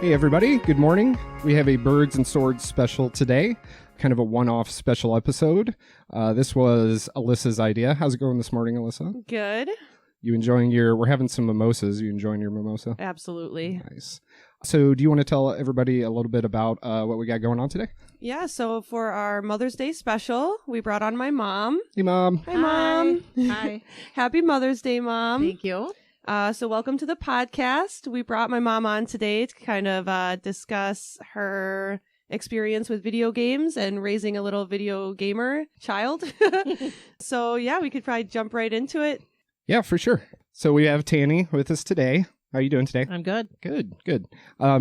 Hey everybody, good morning. We have a Birds and Swords special today, kind of a one-off special episode. This was Alyssa's idea. How's it going this morning, Alyssa? Good. You enjoying we're having some mimosas. You enjoying your mimosa? Absolutely. Nice. So do you want to tell everybody a little bit about what we got going on today? Yeah, so for our Mother's Day special, we brought on my mom. Hey, Mom. Hi, Mom. Hi. Happy Mother's Day, Mom. Thank you. So welcome to the podcast. We brought my mom on today to kind of discuss her experience with video games and raising a little video gamer child. So yeah, we could probably jump right into it. Yeah, for sure. So we have Tani with us today. How are you doing today? I'm good. Good.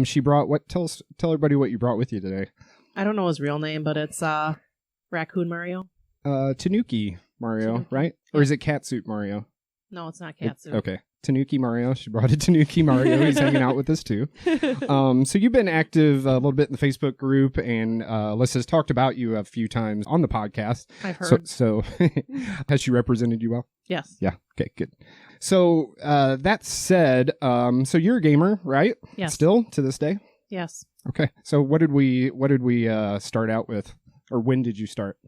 She brought what? Tell everybody what you brought with you today. I don't know his real name, but it's Raccoon Mario. Tanuki Mario, right? Or is it Catsuit Mario? No, it's not Catsuit. Okay. Tanuki Mario. She brought a Tanuki Mario. He's hanging out with us too. So you've been active a little bit in the Facebook group, and Alyssa's talked about you a few times on the podcast. I've heard. So has she represented you well? Yes. Yeah. Okay, good. So that said, so you're a gamer, right? Yes. Still to this day? Yes. Okay. So what did we start out with? Or when did you start?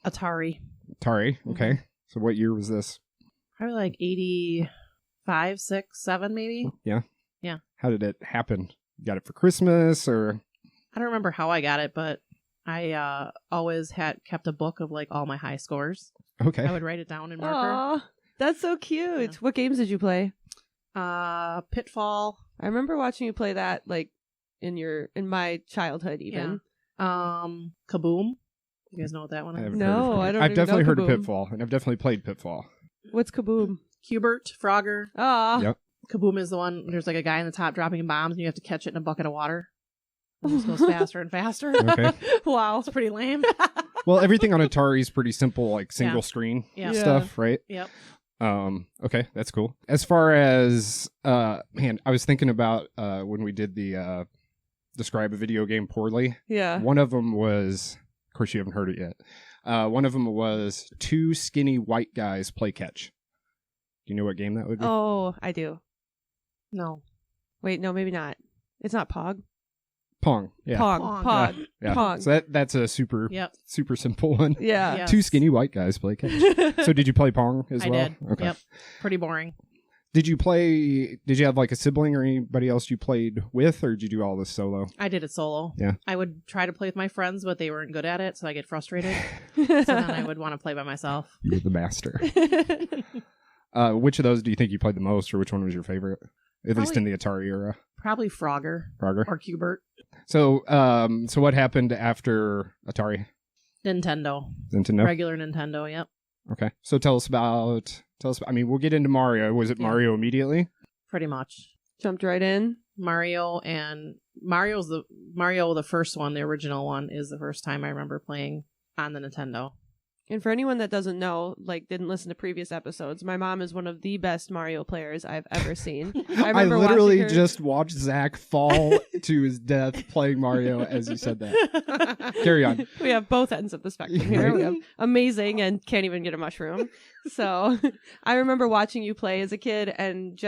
Atari. Atari. Okay. So what year was this? Probably like 85, 6, 7 maybe. Yeah. Yeah. How did it happen? You got it for Christmas or? I don't remember how I got it, but I always kept a book of like all my high scores. Okay. I would write it down in marker. Aw, that's so cute. Yeah. What games did you play? Pitfall. I remember watching you play that like in my childhood even. Yeah. Kaboom. You guys know what that one I is? haven't No, heard of it. I don't I've even definitely know heard of Kaboom. Pitfall, and I've definitely played Pitfall. What's Kaboom? Hubert, Frogger. Ah. Yep. Kaboom is the one, there's like a guy in the top dropping bombs and you have to catch it in a bucket of water. It just goes faster and faster. Okay. Wow. It's pretty lame. Well, everything on Atari is pretty simple, like single screen Yeah. stuff, right? Yep. Okay, that's cool. As far as man, I was thinking about when we did the describe a video game poorly. Yeah. One of them was, of course, you haven't heard it yet. One of them was two skinny white guys play catch. Do you know what game that would be? Oh, I do. No. Wait, no, maybe not. It's not Pog. Pong. Yeah. Pong. Pong. Pog. Yeah. Pong. So that's a super simple one. Yeah. Yes. Two skinny white guys play catch. So did you play Pong as I well? did. Okay. Yep. Pretty boring. Did you have like a sibling or anybody else you played with, or did you do all this solo? I did it solo. Yeah. I would try to play with my friends, but they weren't good at it, so I get frustrated. So then I would want to play by myself. You were the master. Which of those do you think you played the most, or which one was your favorite? At least in the Atari era. Probably Frogger. Frogger. Or Hubert. So what happened after Atari? Nintendo. Nintendo? Regular Nintendo, yep. Okay. So tell us about, I mean, we'll get into Mario. Was it Mario immediately? Pretty much. Jumped right in. Mario the first one, the original one, is the first time I remember playing on the Nintendo. And for anyone that doesn't know, like didn't listen to previous episodes, my mom is one of the best Mario players I've ever seen. I literally just watched Zach fall to his death playing Mario as you said that. Carry on. We have both ends of the spectrum here. We have amazing and can't even get a mushroom. So I remember watching you play as a kid and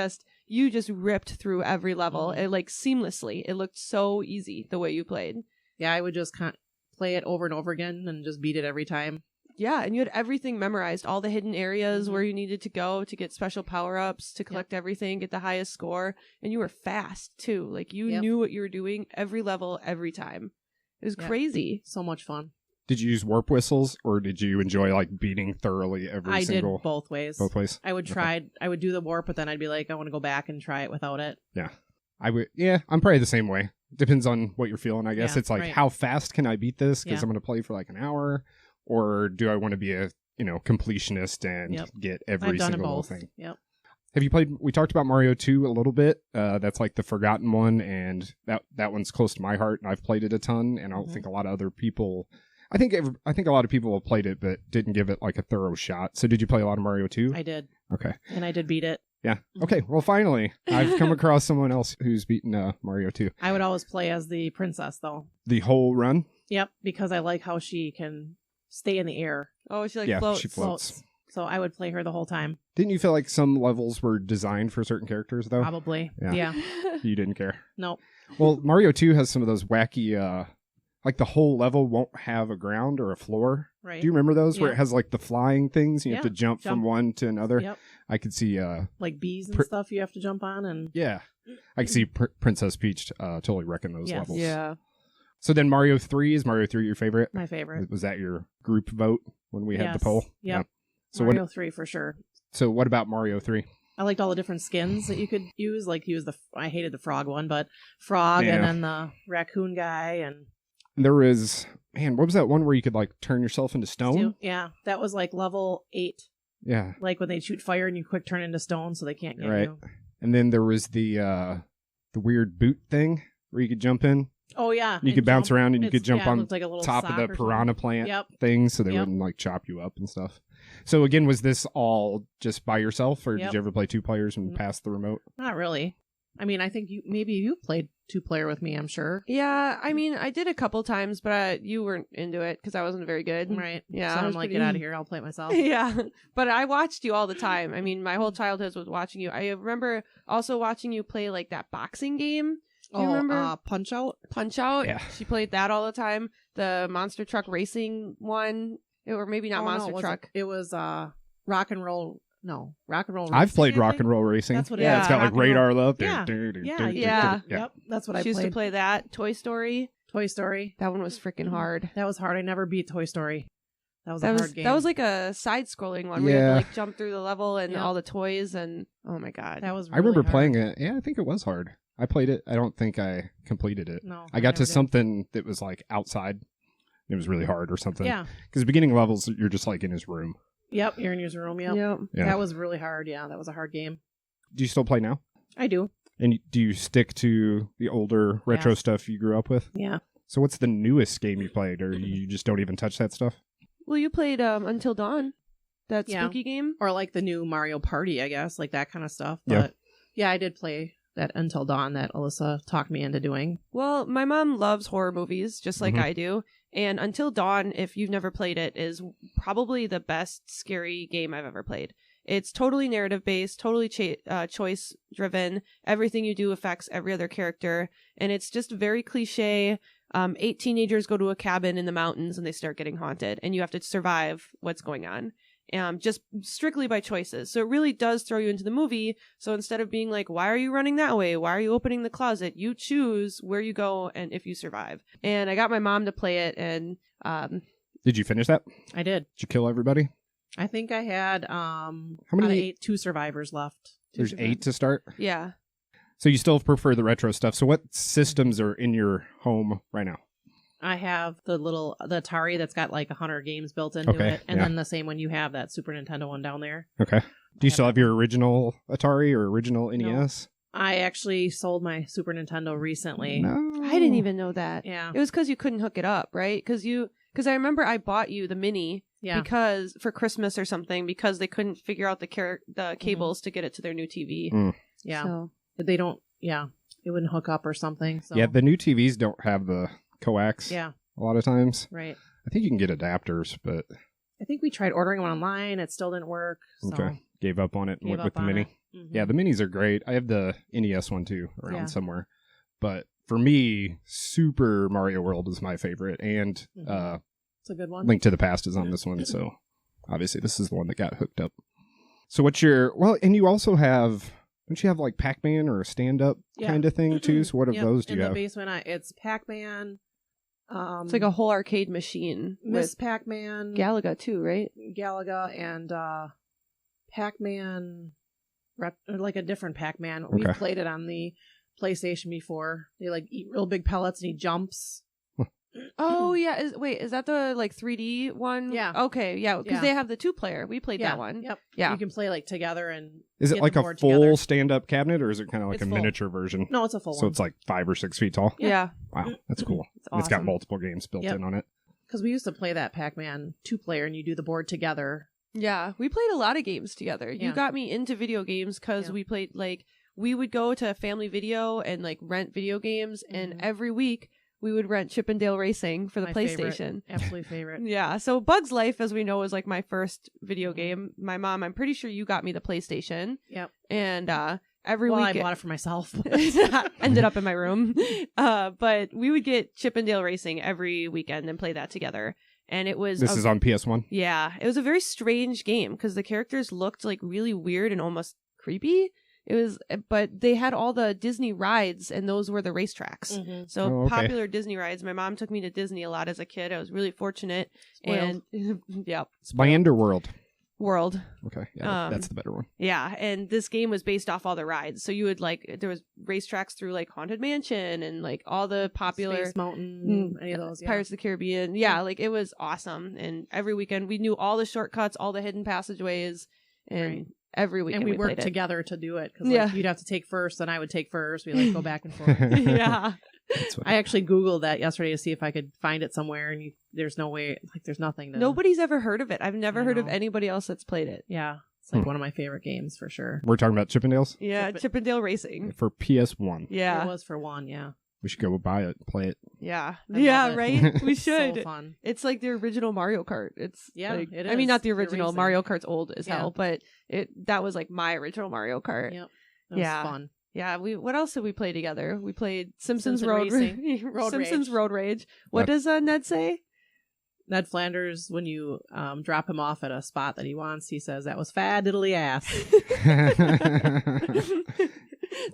you just ripped through every level. It like seamlessly. It looked so easy the way you played. Yeah, I would just play it over and over again and just beat it every time. Yeah, and you had everything memorized, all the hidden areas where you needed to go to get special power-ups, to collect everything, get the highest score, and you were fast, too. Like, you knew what you were doing every level, every time. It was crazy. So much fun. Did you use warp whistles, or did you enjoy, like, beating thoroughly every single... I did both ways. Both ways? I would I would do the warp, but then I'd be like, I want to go back and try it without it. Yeah. I'm probably the same way. Depends on what you're feeling, I guess. Yeah, it's like, how fast can I beat this? Because I'm going to play for, like, an hour. Or do I want to be a, completionist and get every single thing? Yep. Have you played, we talked about Mario 2 a little bit. That's like the forgotten one, and that one's close to my heart, and I've played it a ton, and I don't think a lot of other people, I think a lot of people have played it, but didn't give it like a thorough shot. So did you play a lot of Mario 2? I did. Okay. And I did beat it. Yeah. Okay. Well, finally, I've come across someone else who's beaten Mario 2. I would always play as the princess, though. The whole run? Yep, because I like how she can stay in the air. Oh, she floats. She floats. So I would play her the whole time. Didn't you feel like some levels were designed for certain characters, though? Probably. Yeah. Yeah. You didn't care. Nope. Well, Mario 2 has some of those wacky, like the whole level won't have a ground or a floor. Right. Do you remember those where Yeah. it has like the flying things? You have to jump from one to another. Yep. I could see, like bees and stuff you have to jump on. And yeah, I could see Princess Peach totally wrecking those Yes. levels. Yeah. So then Mario 3, is Mario 3 your favorite? my favorite. Was that your group vote when we had the Yes. poll? Yep. Yeah. So Mario 3 for sure. So what about Mario 3? I liked all the different skins that you could use. Like I hated the frog one, but frog Yeah. and then the raccoon guy and There was, man, what was that one where you could like turn yourself into stone? yeah, that was like level 8. Yeah. Like when they shoot fire and you quick turn into stone so they can't get Right. you. And then there was the weird boot thing where you could jump in. Oh yeah. You could bounce around and you could jump it on looked like a little top of sock the or something. piranha plant Yep. thing so they Yep. wouldn't like chop you up and stuff. So again, was this all just by yourself or Yep. did you ever play 2 players and pass the remote? Not really. I mean, I think you played 2-player with me, I'm sure. Yeah, I mean, I did a couple times, but you weren't into it because I wasn't very good. Right. Yeah, So I I'm was like, pretty- get out of here. I'll play it myself. Yeah, but I watched you all the time. I mean, my whole childhood was watching you. I remember also watching you play like that boxing game. Do you remember Punch Out? Punch Out? Yeah. She played that all the time. The monster truck racing one, or maybe not monster truck. It was Rock and Roll. No, Rock and Roll. I've Racing, played I Rock think. and Roll Racing. That's what it yeah, is. it's got like Rock and roll. radar love. Yeah. Yeah. Yep, that's what I She used played. to play that. Toy Story. Toy Story. That one was freaking hard. That was hard. I never beat Toy Story. That was a hard game. That was like a side-scrolling one where you had Yeah. to like jump through the level and Yep. all the toys and oh my god. That was. I remember really hard. playing it. Yeah, I think it was hard. I played it. I don't think I completed it. No, I got to never did. something that was like outside. It was really hard or something. Yeah. Because beginning levels, you're just like in his room. Yep. You're in your room. Yep. Yep. Yeah. That was really hard. Yeah, that was a hard game. Do you still play now? I do. And do you stick to the older retro Yes. stuff you grew up with? Yeah. So what's the newest game you played, or you just don't even touch that stuff? Well, you played Until Dawn, that Yeah. spooky game. Or like the new Mario Party, I guess, like that kind of stuff. Yeah. But yeah, I did play that Until Dawn that Alyssa talked me into doing. Well, my mom loves horror movies just like Mhm. I do, and Until Dawn, if you've never played it, is probably the best scary game I've ever played. It's totally narrative based, totally choice driven. Everything you do affects every other character, and it's just very cliche. 8 teenagers go to a cabin in the mountains and they start getting haunted, and you have to survive what's going on. Just strictly by choices. So it really does throw you into the movie. So instead of being like, why are you running that way? Why are you opening the closet? You choose where you go and if you survive. And I got my mom to play it, and Did you finish that? I did. Did you kill everybody? I think I had How out of many? 8, 2 survivors left. There's 8 to start. yeah. So you still prefer the retro stuff. So what systems are in your home right now? I have the Atari that's got like 100 games built into Okay, it, and yeah. then the same one you have, that Super Nintendo one down there. Okay. Do you I still have have your original Atari or original NES? I actually sold my Super Nintendo recently. No. I didn't even know that. Yeah, It was because you couldn't hook it up, right? Because I remember I bought you the mini yeah. because for Christmas or something because they couldn't figure out the cables to get it to their new TV. Mm. Yeah, So, but they don't. Yeah, it wouldn't hook up or something. So. Yeah, the new TVs don't have the coax Yeah, a lot of times. right. I think you can get adapters, but I think we tried ordering one online. It still didn't work. So okay. Gave up on it and gave went up with the on mini. it. Mhm. Yeah, the minis are great. I have the NES one too around Yeah. somewhere. But for me, Super Mario World is my favorite, and Mhm. It's a good one. Link to the Past is on this one. So obviously, this is the one that got hooked up. So what's your and you also have? Don't you have like Pac-Man or a stand-up Yeah. kind of thing too? So what of Yep, those do in you the have? basement? It's Pac-Man. it's like a whole arcade machine Miss with Pac-Man, Galaga too, right? Galaga, and Pac-Man, like a different Pac-Man. We've Okay. played it on the PlayStation before. They like eat real big pellets and he jumps. Oh yeah, is that the like 3D one? Yeah. Okay, yeah, because Yeah. they have the 2-player. We played Yeah, that one. Yep. Yeah. You can play like together and Is it get like the a board full together. stand-up cabinet, or is it kind of like It's a full. miniature version? No, it's a full So one. it's like 5 or 6 feet tall. Yeah. Wow, that's cool. It's And it's got awesome. multiple games built Yep. in on it. Because we used to play that Pac-Man 2-player and you do the board together. Yeah, we played a lot of games together. You Yeah. got me into video games because Yeah. we played we would go to Family Video and like rent video games, and Mhm. every week we would rent Chip and Dale Racing for the My PlayStation. favorite. Absolutely favorite. Yeah, so Bug's Life, as we know, was like my first video game. My mom, I'm pretty sure you got me the PlayStation. Yep. And every Well, week I bought it for myself. ended up in my room. But we would get Chip and Dale Racing every weekend and play that together. And it was This is on PS1. Yeah, it was a very strange game because the characters looked like really weird and almost creepy. But they had all the Disney rides, and those were the racetracks. Mm-hmm. So Oh, okay. popular Disney rides. My mom took me to Disney a lot as a kid. I was really fortunate. Spoiled. And yeah, It's by Underworld. World. Okay, yeah, that's the better one. Yeah, and this game was based off all the rides. So you would there was racetracks through like Haunted Mansion and like all the popular Space Mountain, any of those. Yeah. Pirates of the Caribbean. Yeah, like it was awesome. And every weekend we knew all the shortcuts, all the hidden passageways, and Right. every weekend And we played worked it. together to do it because Yeah. you'd have to take first, and I would take first. We like go back and forth. Yeah. That's what- I actually Googled that yesterday to see if I could find it somewhere, and there's no way. Like, there's nothing. Nobody's ever heard of it. I've never I heard of know. anybody else that's played it. Yeah, it's like one of my favorite games for sure. We're talking about Chippendales Yeah, Chip and Dale Racing. for PS1. Yeah. It was for one. Yeah, We should go buy it, play it. Yeah. I Yeah, love it. right? We should. So fun. It's like the original Mario Kart. It's Yeah, like, it I mean, is. not the You're original. racing. Mario Kart's old as Yeah. hell, but that was like my original Mario Kart. Yep. It was Yeah. fun. Yeah, what else did we play together? We played Simpsons Simpson Road Racing. Road Simpsons Rage. Road Rage. What Yep. does Ned say? Ned Flanders, when you drop him off at a spot that he wants, he says, "That was fad diddly ass."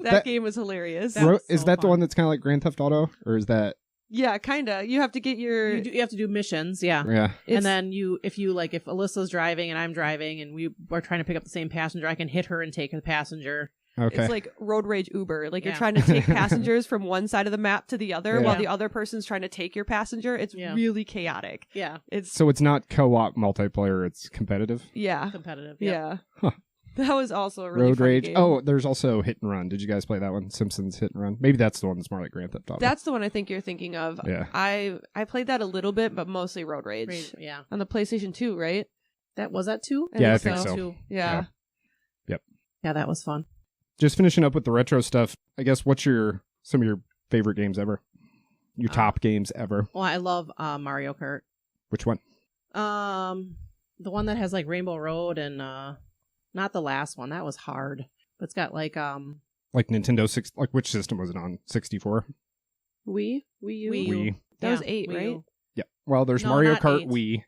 That game was hilarious. That was Is so that the fun. one that's kind of like Grand Theft Auto, or is that? Yeah, kinda. You have to get your. You have to do missions, yeah. Yeah. And then if Alyssa's driving and I'm driving and we are trying to pick up the same passenger, I can hit her and take the passenger. Okay. It's like Road Rage Uber. Like you're Yeah. trying to take passengers from one side of the map to the other Yeah. while the other person's trying to take your passenger. It's Yeah. really chaotic. Yeah, It's So it's not co-op multiplayer; it's competitive. yeah. competitive. Yeah. Huh. That was also a really Road fun Rage. game. Oh, there's also Hit and Run. Did you guys play that one? Simpsons Hit and Run. Maybe that's the one that's more like Grand Theft Auto. That's the one I think you're thinking of. Yeah. I played that a little bit, but mostly Road Rage. Yeah. On the PlayStation 2, right? Was that 2? Yeah, I think so. 2. Yeah. Yeah, that was fun. Just finishing up with the retro stuff. I guess what's some of your favorite games ever? Your top games ever? Well, I love Mario Kart. Which one? The one that has like Rainbow Road and not the last one. That was hard. But it's got like Like Nintendo 6. Like which system was it on? 64. Wii U? Wii U. Wii. That was Yeah, 8, Wii right? U. Yeah. Well, there's No, Mario not Kart 8. Wii.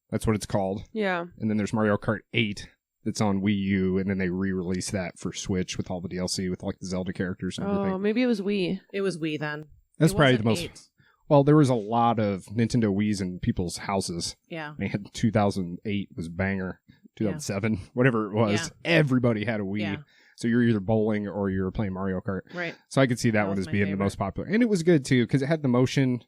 That's what it's called. Yeah. And then there's Mario Kart 8 that's on Wii U, and then they re-released that for Switch with all the DLC with like the Zelda characters and Oh, everything. maybe it was Wii. It was Wii then. That's It probably wasn't the most. 8. Well, there was a lot of Nintendo Wiis in people's houses. Yeah. Man, 2008 was banger. 2007, whatever it was, Yeah. everybody had a Wii. Yeah. So you're either bowling or you're playing Mario Kart. Right. So I could see that That one was as my being the favorite. most popular. And it was good too, because it had the motion,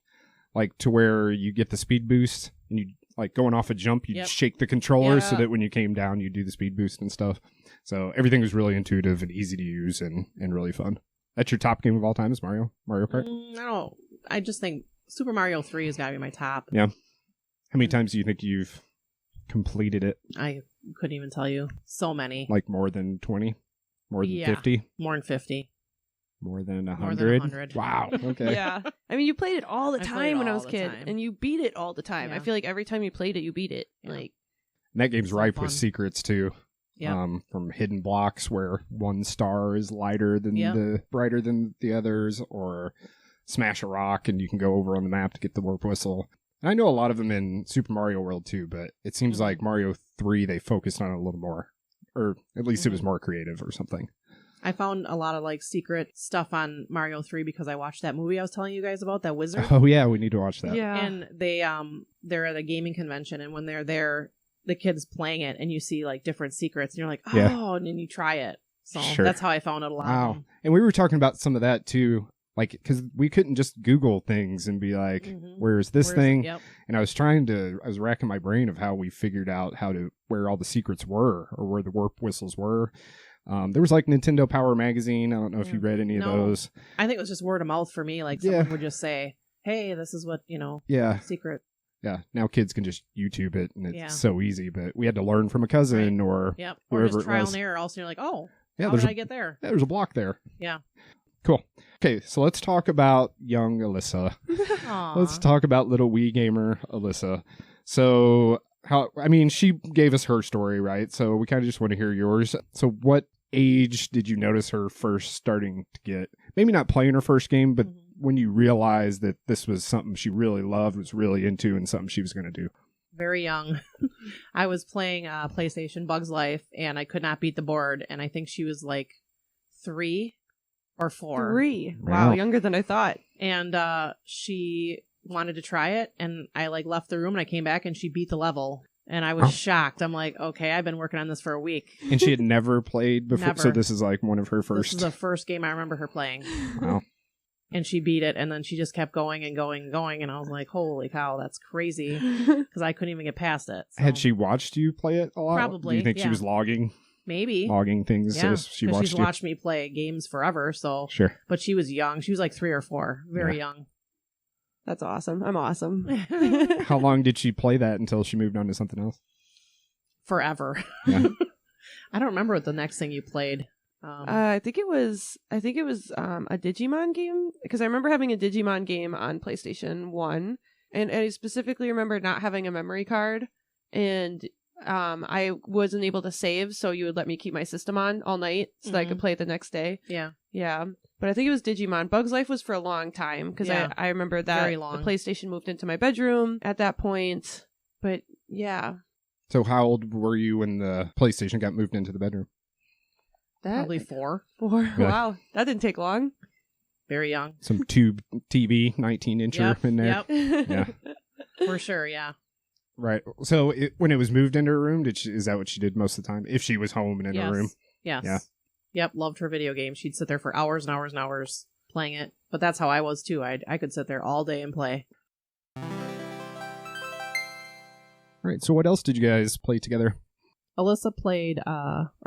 like to where you get the speed boost and you like going off a jump, you'd Yep. shake the controller so Yeah. that when you came down, you do the speed boost and stuff. So everything was really intuitive and easy to use and really fun. That's your top game of all time is Mario Kart? I don't. I just think Super Mario 3 has got to be my top. Yeah. How many times do you think you've completed it? I couldn't even tell you. So many. Like more than 20? More than Yeah. 50? More than 50. More than 100? More than 100. Wow. Okay. Yeah. I mean, you played it all the I played time it when I all was a the kid, time. and you beat it all the time. I Yeah. feel like every time you played it, you beat it. Yeah. Like, And that game's So ripe fun. with secrets too. Yeah. From hidden blocks where one star is lighter than Yep. brighter than the others, or smash a rock and you can go over on the map to get the warp whistle. And I know a lot of them in Super Mario World too, but it seems Mhm. like Mario 3 they focused on it a little more, or at least it Mm-hmm. was more creative or something. I found a lot of like secret stuff on Mario 3 because I watched that movie I was telling you guys about, that wizard. Oh yeah, we need to watch that. yeah. And they're at a gaming convention, and when they're there, the kids playing it, and you see like different secrets, and you're like, oh, Yeah. and then you try it. So Sure. that's how I found out a lot. Wow. Of them. And we were talking about some of that too, like because we couldn't just Google things and be like, Mhm. "Where's this Where's- thing?" Yep. And I was racking my brain of how we figured out where all the secrets were or where the warp whistles were. There was like Nintendo Power Magazine. I don't know if you read any of No. those. I think it was just word of mouth for me. Like Yeah. someone would just say, "Hey, this is what Yeah. secret." Yeah. Now kids can just YouTube it and it's Yeah. so easy, but we had to learn from a cousin or Yep. Or wherever just it trial was. and error. Also, you're like, "Oh, Yeah, how there's did a, I get there?" yeah, there's a block there. Yeah. Cool. Okay, so let's talk about young Alyssa. Let's talk about little Wii gamer Alyssa. So, she gave us her story, right? So we kind of just want to hear yours. So what age did you notice her first starting to get, maybe not playing her first game, but when you realized that this was something she really loved, was really into, and something she was going to do? Very young. I was playing PlayStation Bugs Life, and I could not beat the board, and I think she was like 3 or 4. 3. Wow, younger than I thought. And she wanted to try it, and I left the room, and I came back, and she beat the level. And I was shocked. I'm like, okay, I've been working on this for a week. And she had never played before, Never. so this is like one of her first. This is the first game I remember her playing. Wow. And she beat it, and then she just kept going and going and going, and I was like, holy cow, that's crazy, because I couldn't even get past it. So. Had she watched you play it a lot? Probably, Do you think she yeah. was logging Maybe. Logging things as she watched she's you? watched me play games forever, so. Sure. But she was young. She was like 3 or 4. Very young. That's awesome. I'm awesome. How long did she play that until she moved on to something else? Forever. Yeah. I don't remember what the next thing you played. I think it was a Digimon game, because I remember having a Digimon game on PlayStation 1, and I specifically remember not having a memory card, and I wasn't able to save, so you would let me keep my system on all night so that I could play it the next day. Yeah. Yeah. But I think it was Digimon. Bugs Life was for a long time, because I remember that Very long. the PlayStation moved into my bedroom at that point. But yeah. So how old were you when the PlayStation got moved into the bedroom? Probably 4. 4. Yeah. Wow. That didn't take long. Very young. Some tube TV, 19-incher in there. Yep. Yeah. For sure, yeah. Right. So when it was moved into her room, is that what she did most of the time? If she was home and in her room? Yes. Yeah. Yep, loved her video game. She'd sit there for hours and hours and hours playing it. But that's how I was too. I could sit there all day and play. All right. So what else did you guys play together? Alyssa played,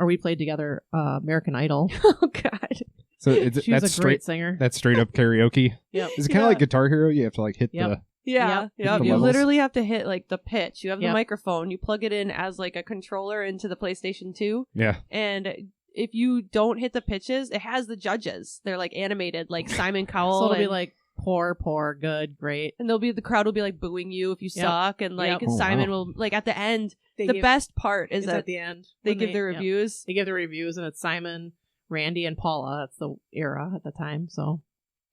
we played together, American Idol. Oh, God. So She was a great singer. That's straight up karaoke. Yep. Is it kind of like Guitar Hero? You have to hit the... Yeah. Yep. The You levels. literally have to hit the pitch. You have the Yep. microphone. You plug it in as a controller into the PlayStation 2. Yeah. And if you don't hit the pitches, it has the judges. They're animated, like Simon Cowell. So it'll be and- like poor, good, great. and the crowd will be booing you if you Yep. suck, and Yep. Oh, Simon wow. will at the end. They The give- best part is It's that at the end. they when give the yep. reviews. They give the reviews, and it's Simon, Randy, and Paula. That's the era at the time. So,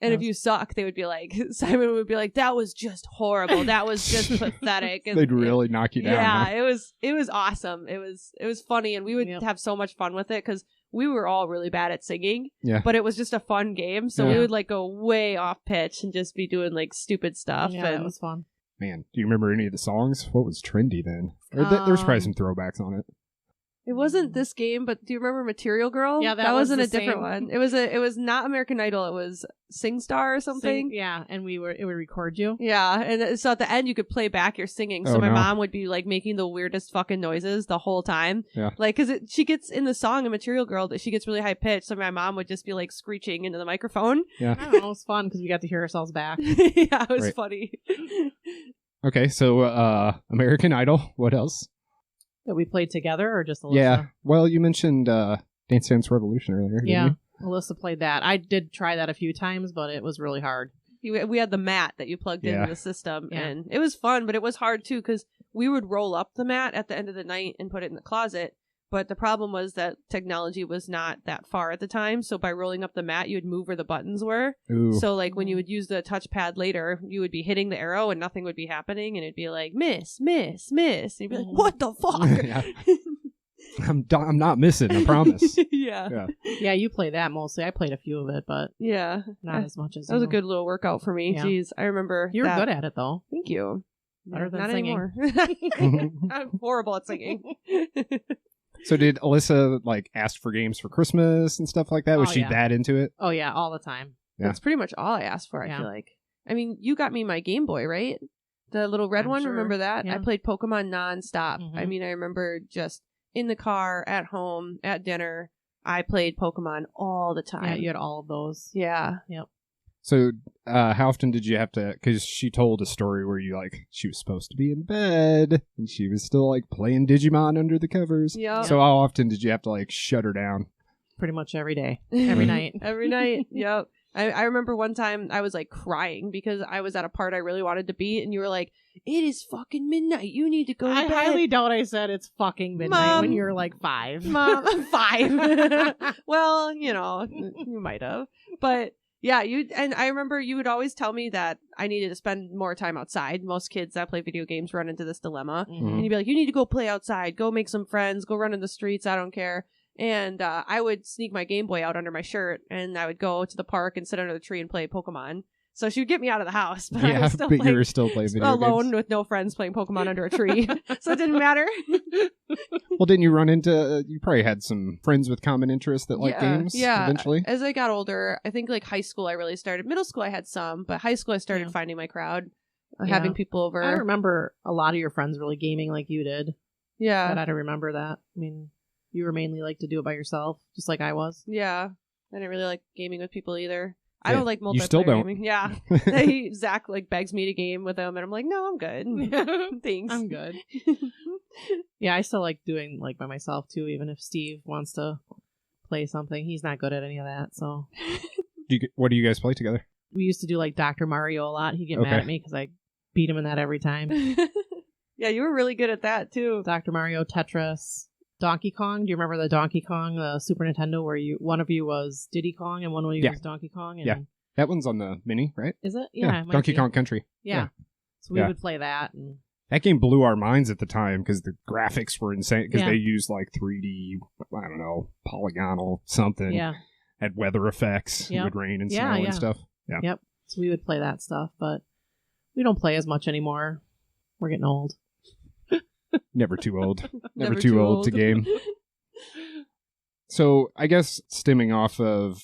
And if you suck, they would be Simon would be like, "That was just horrible. That was just pathetic." And They'd really knock you down. Yeah, huh? it was awesome. It was funny, and we would Yep. have so much fun with it because we were all really bad at singing. Yeah. But it was just a fun game, so Yeah. we would go way off pitch and just be doing stupid stuff. yeah, and it was fun. Man, do you remember any of the songs? What was trendy then? There's probably some throwbacks on it. It wasn't this game, but do you remember Material Girl? Yeah, that was was in a the different same. one. It was not American Idol. It was SingStar or something. Yeah, and it would record you. Yeah, and so at the end you could play back your singing. So Oh, my no. mom would be making the weirdest fucking noises the whole time. Yeah. Because she gets in the song, a Material Girl, that she gets really high pitched. So my mom would just be screeching into the microphone. Yeah. I don't know. It was fun because we got to hear ourselves back. Yeah, it was Right. funny. Okay, so American Idol. What else? That we played together, or just Alyssa? Yeah. Well, you mentioned Dance Dance Revolution earlier. didn't Yeah. you? Alyssa played that. I did try that a few times, but it was really hard. We had the mat that you plugged Yeah. into the system, Yeah. and it was fun, but it was hard too because we would roll up the mat at the end of the night and put it in the closet. But the problem was that technology was not that far at the time, so by rolling up the mat, you would move where the buttons were. Ooh. So when you would use the touchpad later, you would be hitting the arrow and nothing would be happening, and it'd be miss, miss, miss. And you'd be like, what the fuck? Yeah. I'm not missing, I promise. Yeah. Yeah. Yeah, you play that mostly. I played a few of it, but Yeah. not as much as That was a you. good little workout for me. Yeah. Jeez, I remember You were that. good at it, though. Thank you. Better than Not singing. anymore. I'm horrible at singing. So did Alyssa ask for games for Christmas and stuff like that? Was Oh, she yeah. that into it? Oh, yeah, all the time. Yeah. That's pretty much all I asked for, I Yeah. feel like. I mean, you got me my Game Boy, right? The little red I'm one, sure. remember that? Yeah. I played Pokemon nonstop. Mhm. I mean, I remember just in the car, at home, at dinner, I played Pokemon all the Yeah, time. you had all of those. Yeah. So how often did you have to, because she told a story where you she was supposed to be in bed and she was still playing Digimon under the covers. Yeah. So how often did you have to shut her down? Pretty much every day. Every night. Every night. Yep. I remember one time I was like crying because I was at a part I really wanted to beat, and you were like, "It is fucking midnight. You need to go to I bed." highly doubt I said it's fucking midnight when Mom. you're like 5. Mom, I'm 5. Well, you might have, but yeah, and I remember you would always tell me that I needed to spend more time outside. Most kids that play video games run into this dilemma, and you'd be like, "You need to go play outside. Go make some friends. Go run in the streets. I don't care." And I would sneak my Game Boy out under my shirt, and I would go to the park and sit under the tree and play Pokemon. So she would get me out of the house, but I was still but you were still playing video alone games. with no friends playing Pokemon under a tree. So it didn't matter. Well, didn't you run into? You probably had some friends with common interests that like games. Yeah. Eventually, As I got older, I think like high school, I really started. Middle school, I had some, but high school, I started finding my crowd, having people over. I remember a lot of your friends really gaming like you did. Yeah, But I don't remember that. I mean, you were mainly like to do it by yourself, just like I was. yeah. I didn't really like gaming with people either. I Yeah, don't like multiplayer you still don't. gaming. Yeah. Zach like begs me to game with him, and I'm like, no, I'm good. Thanks. I'm good. Yeah, I still like doing like by myself too, even if Steve wants to play something. He's not good at any of that, so. what do you guys play together? We used to do like Dr. Mario a lot. He'd get mad at me because I beat him in that every time. Yeah, you were really good at that too. Dr. Mario, Tetris, Donkey Kong. Do you remember the Donkey Kong, the Super Nintendo, where one of you was Diddy Kong and one of you was Donkey Kong? And Yeah. That one's on the mini, right? Is it? Yeah. it might Donkey be. Kong Country. Yeah. So we would play that. And That game blew our minds at the time because the graphics were insane. Because Yeah. they used like 3D, I don't know, polygonal something. yeah. Had weather effects. It Yep. would rain and snow Yeah, yeah. and stuff. Yeah. Yep. So we would play that stuff, but we don't play as much anymore. We're getting old. Never too old. Never too old to game. So I guess stemming off of,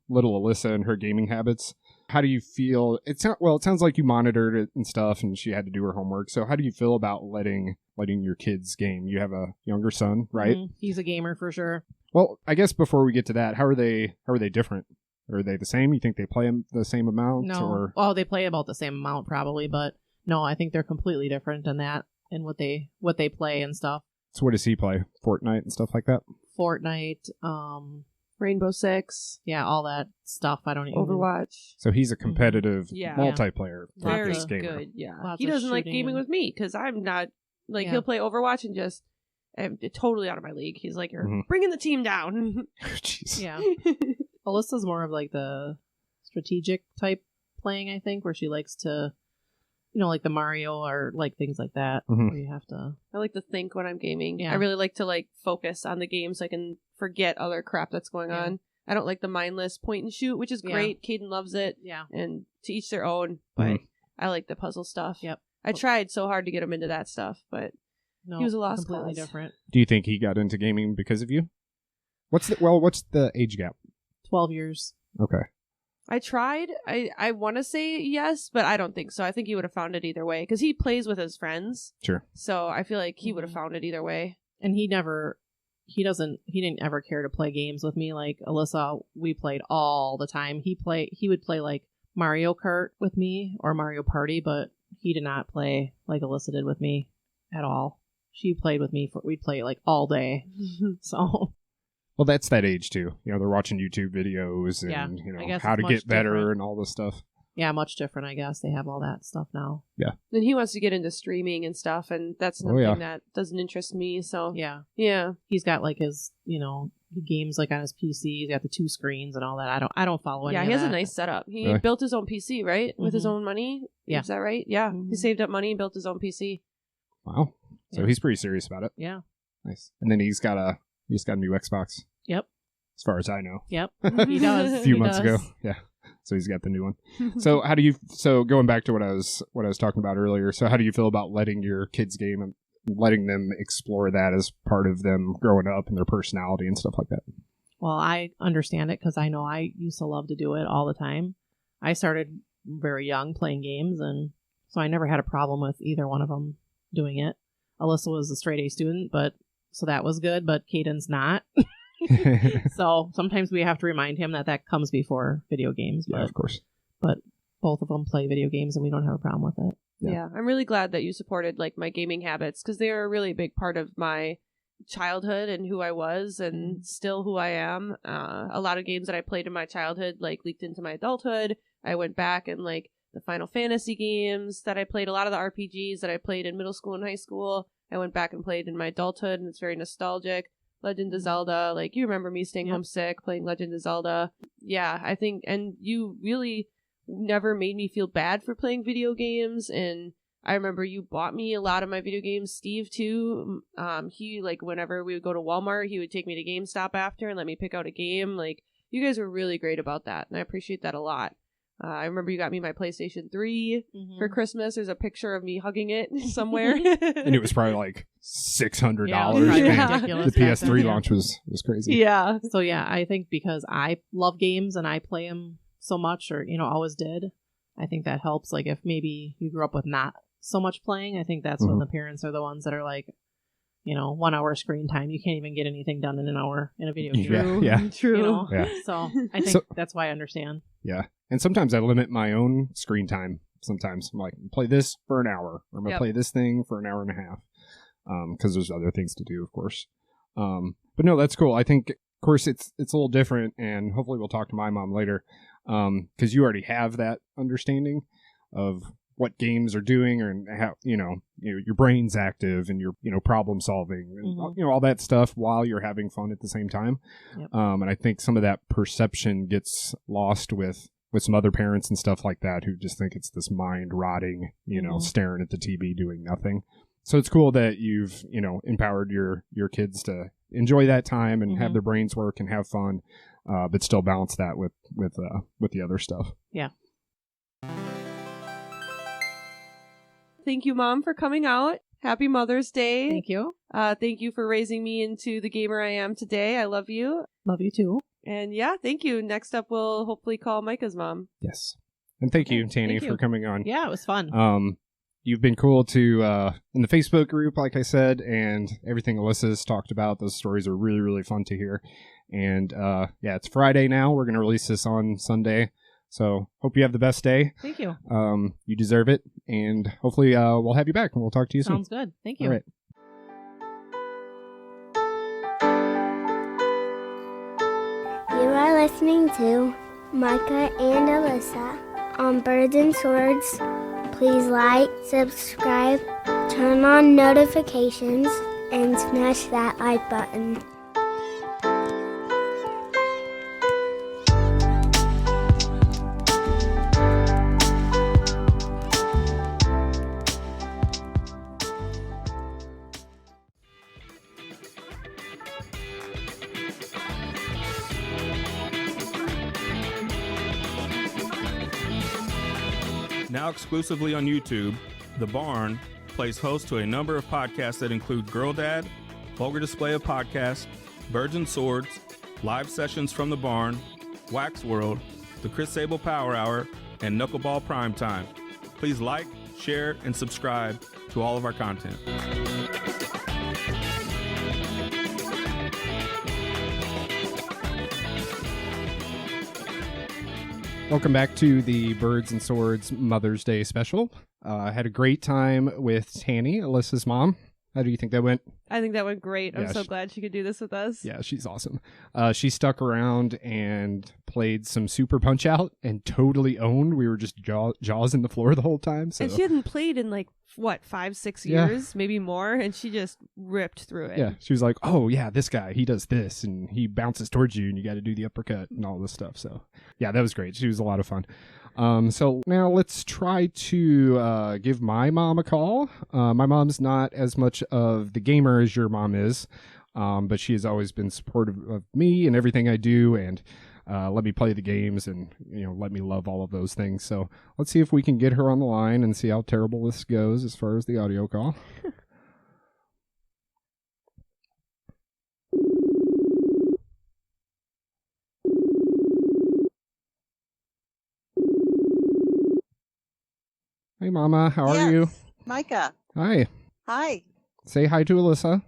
little Alyssa and her gaming habits, how do you feel? It sounds like you monitored it and stuff and she had to do her homework. So how do you feel about letting your kids game? You have a younger son, right? Mhm. He's a gamer for sure. Well, I guess before we get to that, how are they different? Are they the same? You think they play them the same amount? No. Or? Oh, they play about the same amount probably, but no, I think they're completely different in that and what they play and stuff. So what does he play? Fortnite and stuff like that? Fortnite, Rainbow Six, yeah, all that stuff. I don't even Overwatch. So he's a competitive Yeah. multiplayer Very focused gamer. good. Yeah, Lots he of doesn't like shooting gaming and- with me because I'm not like Yeah. he'll play Overwatch and just I'm totally out of my league. He's like, you're Mhm. bringing the team down. Jeez. Yeah. Alyssa's more of like the strategic type playing, I think, where she likes to, like the Mario or like things like that, Mhm. where you have to. I like to think when I'm gaming. Yeah. I really like to like focus on the game so I can forget other crap that's going Yeah. on. I don't like the mindless point and shoot, which is Yeah. great. Caden loves it, Yeah. and to each their own. But I like the puzzle stuff. Yep. I tried so hard to get him into that stuff, but No, He was a lost completely cause. different. Do you think he got into gaming because of you? What's the age gap? 12 years. Okay. I tried. I want to say yes, but I don't think so. I think he would have found it either way because he plays with his friends. Sure. So I feel like he would have Mhm. found it either way. And he didn't ever care to play games with me. Like Alyssa, we played all the time. He would play like Mario Kart with me or Mario Party, but he did not play like Alyssa did with me at all. She played with me we'd play like all day. So Well, that's that age too. They're watching YouTube videos and Yeah, I guess how it's to much get better different. and all this stuff. yeah, much different, I guess. They have all that stuff now. Then he wants to get into streaming and stuff, and that's Oh, something yeah. that doesn't interest me. So Yeah. yeah. He's got like his, he games like on his PC. He's got the 2 screens and all that. I don't follow any Yeah, of he has that. a nice setup. He Really? built his own PC, right? With his Mhm. own money. Yeah. Is that right? Yeah. He Mhm. saved up money and built his own PC. Wow. So Yeah. he's pretty serious about it. Yeah. Nice. And then he's got a new Xbox. Yep. As far as I know. Yep. He does. A few He months does. ago. Yeah. So he's got the new one. So going back to what I was talking about earlier. So how do you feel about letting your kids game and letting them explore that as part of them growing up and their personality and stuff like that? Well, I understand it because I know I used to love to do it all the time. I started very young playing games, and so I never had a problem with either one of them doing it. Alyssa was a straight A student, so that was good, but Caden's not. So sometimes we have to remind him that comes before video games, Yeah, but of course. both of them play video games and we don't have a problem with it. Yeah. Yeah, I'm really glad that you supported like my gaming habits because they are a really big part of my childhood and who I was and still who I am. A lot of games that I played in my childhood like leaked into my adulthood. I went back and like the Final Fantasy games that I played, a lot of the RPGs that I played in middle school and high school, I went back and played in my adulthood, and it's very nostalgic. Legend of Zelda, like you remember me staying homesick playing Legend of Zelda. Yeah, I think, and you really never made me feel bad for playing video games, and I remember you bought me a lot of my video games. Steve too. He like whenever we would go to Walmart, he would take me to GameStop after and let me pick out a game. Like you guys were really great about that, and I appreciate that a lot. I remember you got me my PlayStation 3 for Christmas. There's a picture of me hugging it somewhere. And it was probably like $600. Yeah. The PS3 launch was crazy. Yeah. So yeah, I think because I love games and I play them so much, or always did, I think that helps. Like if maybe you grew up with not so much playing, I think that's when the parents are the ones that are like, 1 hour screen time. You can't even get anything done in an hour in a video game. Yeah. True. Yeah. So I think that's why I understand. Yeah. And sometimes I limit my own screen time. Sometimes I'm like, play this for an hour, or I'm going to play this thing for an hour and a half. Because there's other things to do, of course. But no, that's cool. I think, of course, it's a little different, and hopefully we'll talk to my mom later. Because you already have that understanding of what games are doing, and how your brain's active, and you're problem solving, and all that stuff while you're having fun at the same time. Yep. And I think some of that perception gets lost with some other parents and stuff like that, who just think it's this mind rotting, staring at the TV doing nothing. So it's cool that you've empowered your kids to enjoy that time and have their brains work and have fun, but still balance that with the other stuff. Yeah. Thank you, Mom, for coming out. Happy Mother's Day. Thank you. Thank you for raising me into the gamer I am today. I love you. Love you too. And yeah, thank you. Next up, we'll hopefully call Micah's mom. Yes. And thank you, Tani, for coming on. Yeah, it was fun. You've been cool to in the Facebook group, like I said, and everything Alyssa's talked about. Those stories are really, really fun to hear. And it's Friday now. We're going to release this on Sunday. So hope you have the best day. Thank you. You deserve it. And hopefully we'll have you back, and we'll talk to you soon. Sounds good. Thank you. All right. You are listening to Micah and Alyssa on Birds and Swords. Please like, subscribe, turn on notifications, and smash that like button. Now exclusively on YouTube, The Barn plays host to a number of podcasts that include Girl Dad, Vulgar Display of Podcasts, Birds and Swords, Live Sessions from The Barn, Wax World, The Chris Sable Power Hour, and Knuckleball Primetime. Please like, share, and subscribe to all of our content. Welcome back to the Birds and Swords Mother's Day special. I had a great time with Tani, Alyssa's mom. How do you think that went? I think that went great. I'm Yeah, so glad she could do this with us. Yeah, she's awesome. She stuck around and played some Super Punch-Out and totally owned. We were just jaws in the floor the whole time. So. And she hadn't played in 5-6 years, maybe more, and she just ripped through it. Yeah, she was like, oh yeah, this guy, he does this, and he bounces towards you, and you got to do the uppercut and all this stuff. So yeah, that was great. She was a lot of fun. So now let's try to give my mom a call. My mom's not as much of the gamer as your mom is, but she has always been supportive of me and everything I do, and let me play the games, and let me love all of those things. So let's see if we can get her on the line and see how terrible this goes as far as the audio call. Hey, Mama, how are you? Micah. Hi. Hi. Say hi to Alyssa.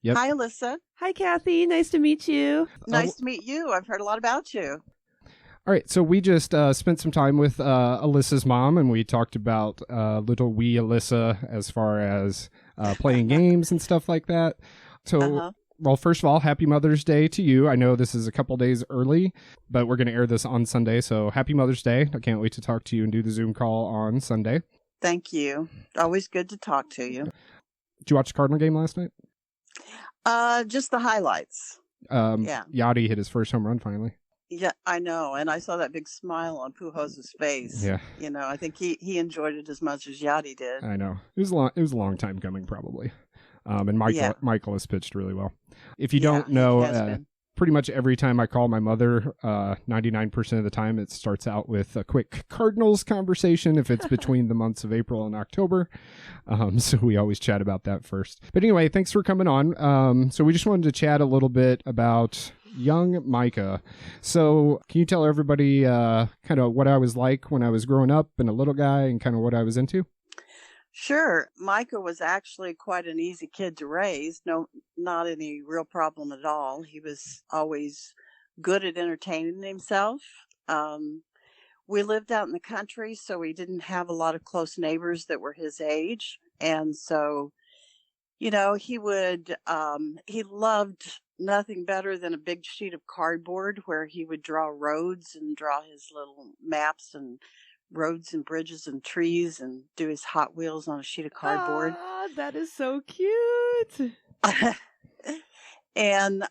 Yep. Hi, Alyssa. Hi, Kathy. Nice to meet you. Nice to meet you. I've heard a lot about you. All right, so we just spent some time with Alyssa's mom, and we talked about little wee Alyssa as far as playing games and stuff like that. So, well, first of all, happy Mother's Day to you. I know this is a couple days early, but we're going to air this on Sunday. So happy Mother's Day. I can't wait to talk to you and do the Zoom call on Sunday. Thank you. Always good to talk to you. Did you watch the Cardinal game last night? Just the highlights. Yachty hit his first home run finally. Yeah, I know. And I saw that big smile on Pujos's face. Yeah. You know, I think he enjoyed it as much as Yachty did. I know. It was a long time coming, probably. And Michael has pitched really well. If you don't know, pretty much every time I call my mother, 99% of the time it starts out with a quick Cardinals conversation if it's between the months of April and October. So we always chat about that first. But anyway, thanks for coming on. So we just wanted to chat a little bit about young Micah. So can you tell everybody kind of what I was like when I was growing up and a little guy and kind of what I was into? Sure. Micah was actually quite an easy kid to raise. No, not any real problem at all. He was always good at entertaining himself. We lived out in the country, so we didn't have a lot of close neighbors that were his age. And so, you know, he loved nothing better than a big sheet of cardboard where he would draw roads and draw his little maps and roads and bridges and trees and do his Hot Wheels on a sheet of cardboard. Ah, that is so cute. And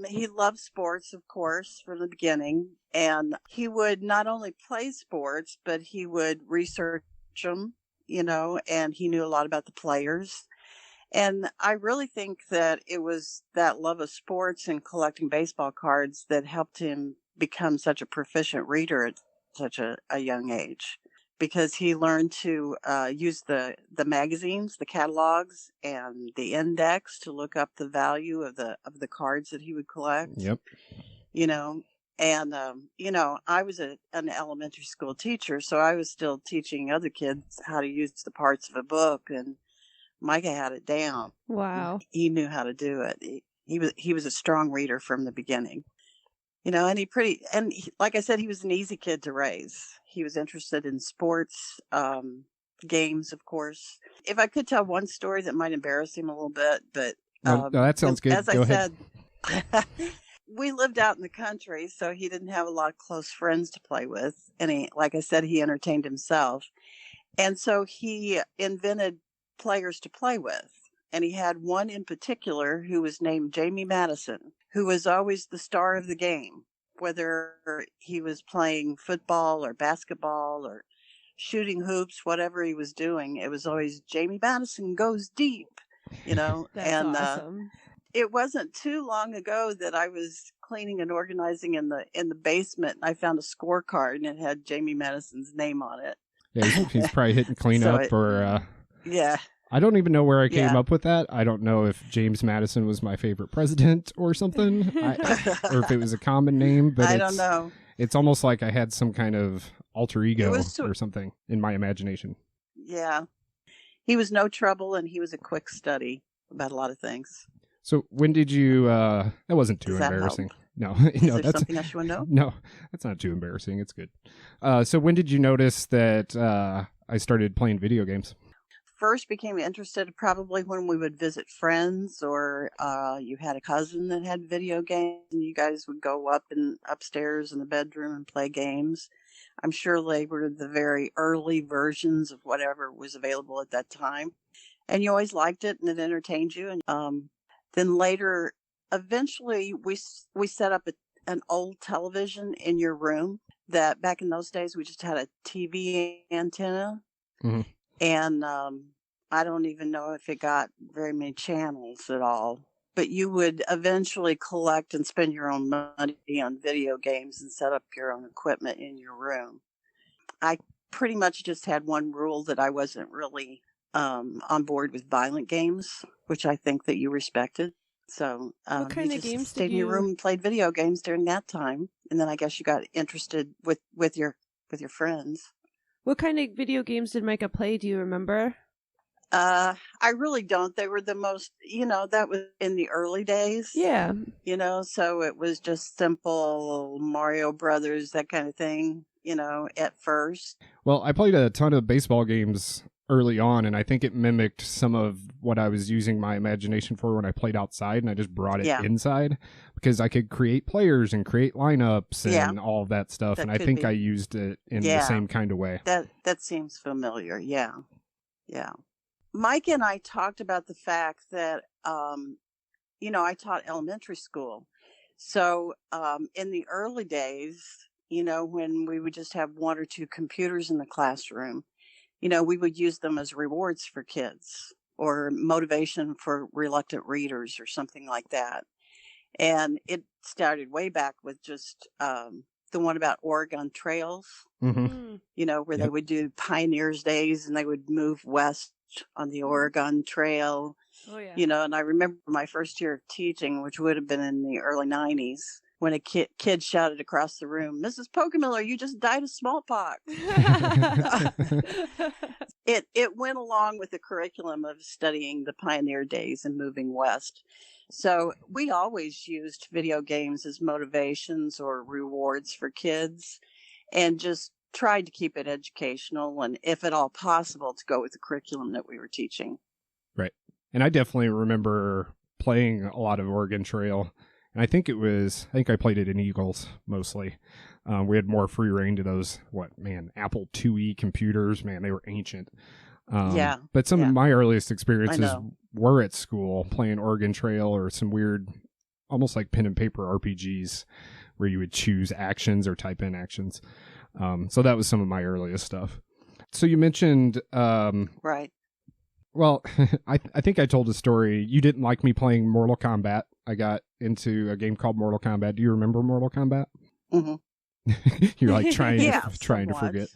he loved sports, of course, from the beginning. And he would not only play sports, but he would research them, you know, and he knew a lot about the players. And I really think that it was that love of sports and collecting baseball cards that helped him become such a proficient reader at such a young age, because he learned to use the magazines, the catalogs, and the index to look up the value of the cards that he would collect. Yep. You know, and you know, I was an elementary school teacher, so I was still teaching other kids how to use the parts of a book, and Micah had it down. Wow. He knew how to do it. He was a strong reader from the beginning. You know, and like I said, he was an easy kid to raise. He was interested in sports, games, of course. If I could tell one story that might embarrass him a little bit, but no, that sounds good. As Go I ahead. said, we lived out in the country, so he didn't have a lot of close friends to play with. And like I said, he entertained himself. And so he invented players to play with. And he had one in particular who was named Jamie Madison, who was always the star of the game, whether he was playing football or basketball or shooting hoops, whatever he was doing. It was always Jamie Madison goes deep, you know. That's awesome. It wasn't too long ago that I was cleaning and organizing in the basement, and I found a scorecard, and it had Jamie Madison's name on it. Yeah, he's probably hitting cleanup yeah. I don't even know where I came up with that. I don't know if James Madison was my favorite president or something, or if it was a common name. But I don't know. It's almost like I had some kind of alter ego or something in my imagination. Yeah. He was no trouble, and he was a quick study about a lot when So when did you, that wasn't too embarrassing. No, that's something else you want to know? No, that's not too embarrassing. It's good. So when did you notice that I started playing video games? First became interested probably when we would visit friends, or you had a cousin that had video games, and you guys would go upstairs in the bedroom and play games. I'm sure they were the very early versions of whatever was available at that time. And you always liked it, and it entertained you. And then later, eventually, we set up an old television in your room that back in those days, we just had a TV antenna. Mm-hmm. And I don't even know if it got very many channels at all. But you would eventually collect and spend your own money on video games and set up your own equipment in your room. I pretty much just had one rule, that I wasn't really on board with violent games, which I think that you respected. So what kind you of just games stayed in your room and played video games during that time. And then I guess you got interested with your friends. What kind of video games did Micah play? Do you remember? I really don't. They were the most, that was in the early days. Yeah. So it was just simple Mario Brothers, that kind of thing, at first. Well, I played a ton of baseball games early on, and I think it mimicked some of what I was using my imagination for when I played outside, and I just brought it inside because I could create players and create lineups and all of that stuff, and I think I used it in the same kind of way. That seems familiar. Yeah. Mike and I talked about the fact that, I taught elementary school. So in the early days, when we would just have one or two computers in the classroom, we would use them as rewards for kids or motivation for reluctant readers or something like that. And it started way back with just the one about Oregon trails, where they would do Pioneers Days and they would move west on the Oregon Trail. Oh, yeah. And I remember my first year of teaching, which would have been in the early 90s, when a kid shouted across the room, "Mrs. Pokemiller, you just died of smallpox." It went along with the curriculum of studying the Pioneer Days and moving west. So we always used video games as motivations or rewards for kids and just tried to keep it educational and, if at all possible, to go with the curriculum that we were teaching. Right. And I definitely remember playing a lot of Oregon Trail. And I think I played it in Eagles mostly. We had more free reign to those, Apple IIe computers. Man, they were ancient. But some of my earliest experiences were at school playing Oregon Trail or some weird, almost like pen and paper RPGs where you would choose actions or type in actions. So that was some of my earliest stuff. So you mentioned... right. Well, I think I told a story. You didn't like me playing Mortal Kombat. I got into a game called Mortal Kombat. Do you remember Mortal Kombat? Mm-hmm. You're like trying to forget.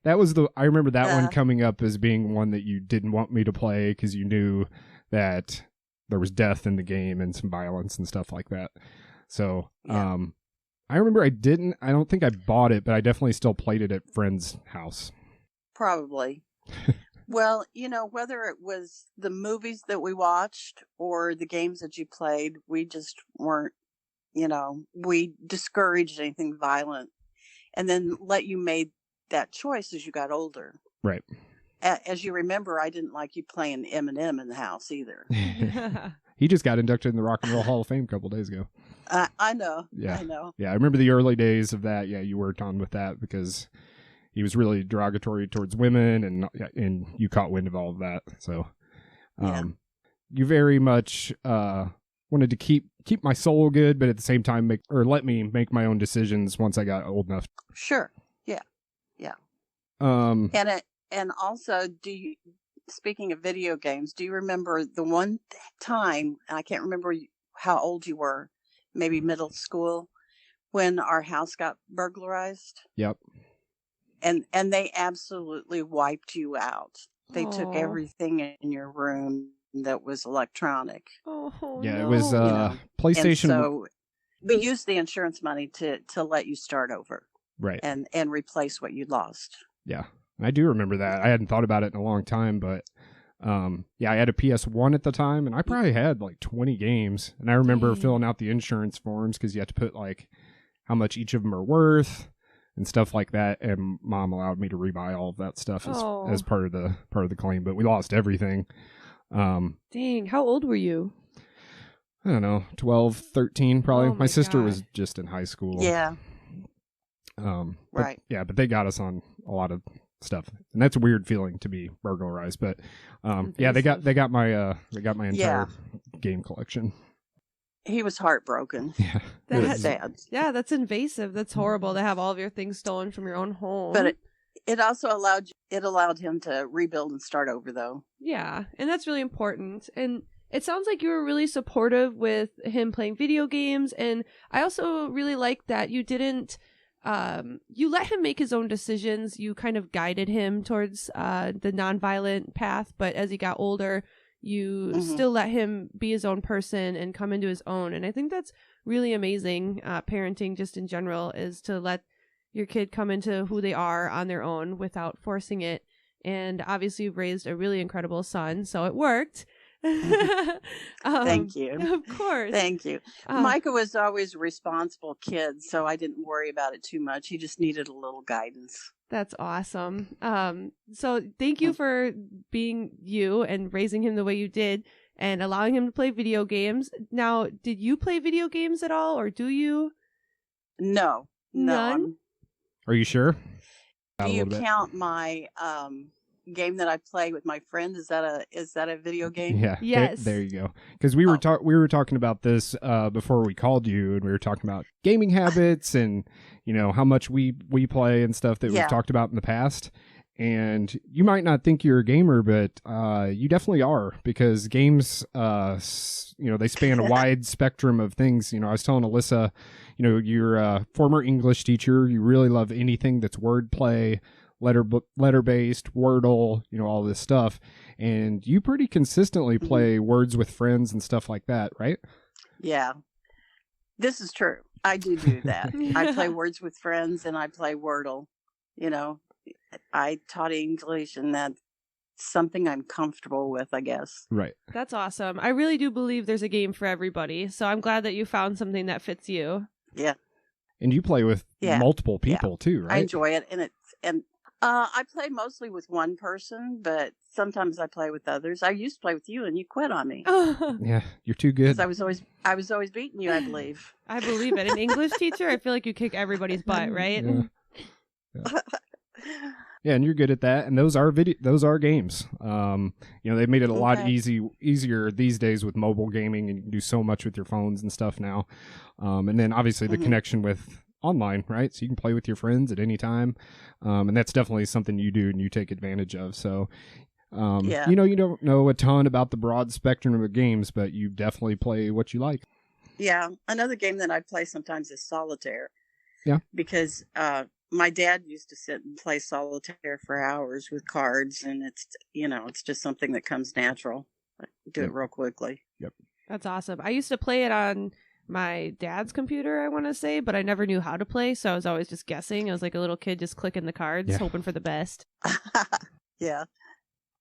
I remember that one coming up as being one that you didn't want me to play because you knew that there was death in the game and some violence and stuff like that. So, I remember I don't think I bought it, but I definitely still played it at friend's house. Probably. Well, whether it was the movies that we watched or the games that you played, we just weren't, we discouraged anything violent and then let you make that choice as you got older. Right. As you remember, I didn't like you playing Eminem in the house either. He just got inducted in the Rock and Roll Hall of Fame a couple days ago. I know. Yeah. I know. Yeah, I remember the early days of that. Yeah, you worked on with that because... he was really derogatory towards women, and you caught wind of all of that. So, you very much wanted to keep my soul good, but at the same time let me make my own decisions once I got old enough. Sure. Yeah. And also, speaking of video games, do you remember the one time, and I can't remember how old you were, maybe middle school, when our house got burglarized? Yep. And they absolutely wiped you out. They took everything in your room that was electronic. Oh, yeah, no. It was PlayStation. And so we used the insurance money to let you start over. Right. And replace what you lost. Yeah. I do remember that. I hadn't thought about it in a long time, but I had a PS1 at the time, and I probably had like 20 games. And I remember filling out the insurance forms because you have to put like how much each of them are worth and stuff like that, and Mom allowed me to rebuy all of that stuff as part of the claim, but we lost everything. Dang, how old were you? I don't know, 12, 13 probably. Oh my sister God. was just in high school. Yeah. Right. But they got us on a lot of stuff, and that's a weird feeling to be burglarized. But they got my entire game collection. He was heartbroken. Yeah, it was sad. Yeah, that's invasive. That's horrible to have all of your things stolen from your own home. But it also allowed him to rebuild and start over, though. Yeah, and that's really important. And it sounds like you were really supportive with him playing video games. And I also really like that you didn't, you let him make his own decisions. You kind of guided him towards the nonviolent path. But as he got older, you still let him be his own person and come into his own. And I think that's really amazing. Parenting just in general is to let your kid come into who they are on their own without forcing it. And obviously you've raised a really incredible son, so it worked. Thank you. Of course. Thank you. Micah was always a responsible kid, so I didn't worry about it too much. He just needed a little guidance. That's awesome. So thank you for being you and raising him the way you did and allowing him to play video games. Now, did you play video games at all, or do you? No. None? Are you sure? Do you count my game that I play with my friends? Is that a video game? Yeah. Yes. There you go. Because we were talking about this before we called you, and we were talking about gaming habits and how much we play and stuff that we've talked about in the past. And you might not think you're a gamer, but you definitely are, because games, they span a wide spectrum of things. I was telling Alyssa, you're a former English teacher. You really love anything that's wordplay, letter-based, Wordle, all this stuff. And you pretty consistently play Words with Friends and stuff like that, right? Yeah. This is true. I do that. I play Words with Friends and I play Wordle. I taught English, and that's something I'm comfortable with, I guess. Right. That's awesome. I really do believe there's a game for everybody. So I'm glad that you found something that fits you. Yeah. And you play with multiple people too, right? I enjoy it, and I play mostly with one person, but sometimes I play with others. I used to play with you, and you quit on me. Yeah, you're too good. Because I was always beating you, I believe. I believe it. An English teacher, I feel like you kick everybody's butt, right? Yeah. Yeah, and you're good at that. And those are games. They've made it a lot easier these days with mobile gaming, and you can do so much with your phones and stuff now. And then obviously the connection with online, right? So you can play with your friends at any time. And that's definitely something you do and you take advantage of. So, you don't know a ton about the broad spectrum of games, but you definitely play what you like. Yeah. Another game that I play sometimes is solitaire. Yeah. Because, my dad used to sit and play solitaire for hours with cards, and it's just something that comes natural. I do it real quickly. Yep. That's awesome. I used to play it on my dad's computer, I want to say, but I never knew how to play, so I was always just guessing. I was like a little kid just clicking the cards, hoping for the best. Yeah.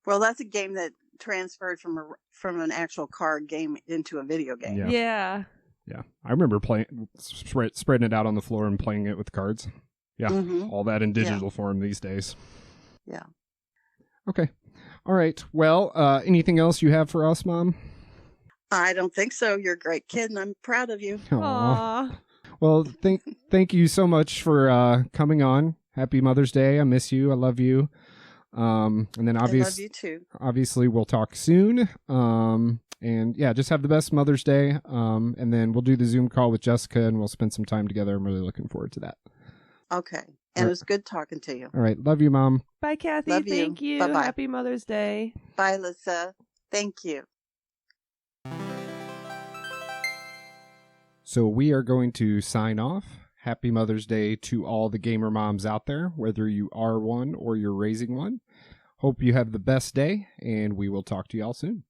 Well, that's a game that transferred from an actual card game into a video game. Yeah. Yeah. I remember spreading it out on the floor and playing it with cards. Yeah, all that in digital form these days. Yeah. Okay. All right. Well, anything else you have for us, Mom? I don't think so. You're a great kid, and I'm proud of you. Aww. Well, thank you so much for coming on. Happy Mother's Day. I miss you. I love you. And then I love you too. Obviously, we'll talk soon. And yeah, just have the best Mother's Day. And then we'll do the Zoom call with Jessica, and we'll spend some time together. I'm really looking forward to that. Okay. And it was good talking to you. All right. Love you, Mom. Bye, Kathy. Love Thank you. Bye-bye. Happy Mother's Day. Bye, Alyssa. Thank you. So we are going to sign off. Happy Mother's Day to all the gamer moms out there, whether you are one or you're raising one. Hope you have the best day, and we will talk to y'all soon.